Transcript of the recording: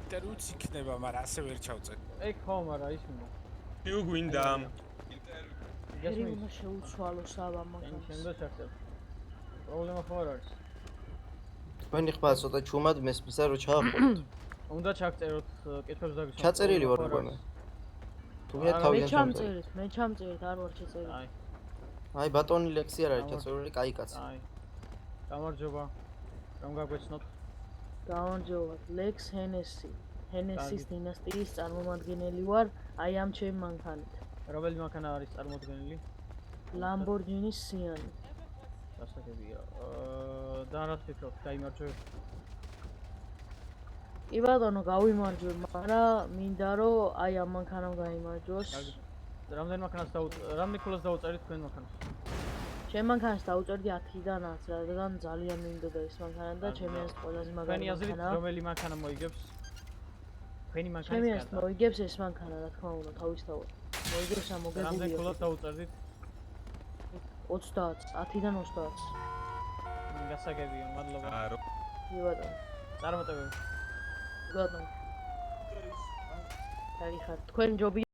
ინტერვიუც იქნება, მაგრამ ასე ვერ ჩავწერ. ეგ ხო, მაგრამ ის მინდა. Più guinda. ფერი უნდა შეუცვალო საბა მაგას. შენდა ჩახტებ. პრობლემა ხო არ არის. თქვენი ხმა ცოტა ჩუმად მესმისა რომ ჩაახუროთ. უნდა ჩაგწეროთ კითხვებს დაგისვამოთ. ჩაწერილი ვარ უკვე მე. თუ მე თავიდან ჩამწერეთ, მე ჩამწერეთ, არ ვარ შეწერილი. აი ბატონი ლექსი არ არის ჩაწერილი, კაი კაცი. აი. გამარჯობა. რომ გაგვეცნოთ? გამარჯობა, ლექს ჰენესი. ჰენესის დინასტიის წარმომადგენელი ვარ, აი ამ ჩემ მანქანით. რომელი მანქანა არის წარმოდგენილი? ლამბორჯინის სიანი. გასაგებია. და რა თქმა უნდა, გაიმარჯვე. კი ბატონო, გავიმარჯვე, მაგრამ მინდა რომ აი ამ მანქანამ გაიმარჯვოს. რამდენი მანქანას რამდენი ქულას დაუწერით თქვენ მანქანას? ჩემ მანქანას დაუწერდი 10-დან 10, რადგან ძალიან მინდოდა ეს მანქანა და ჩემი აზრით ყველაზე მაგარი თქვენი აზრით მანქანაა. რომელი მანქანა მოიგებს? თქვენი მანქანის ჩემი აზრით მოიგებს ეს მანქანა, რა თქმა უნდა, თავისთავად. მოიგებს ამ მოგებულია. რამდენი ქულას დაუწერდით? 30, 10-დან 30. გასაგებია, მადლობა. კი ბატონო. წარმატებები. ბატონო. კაი ხარ, თქვენ ჯობია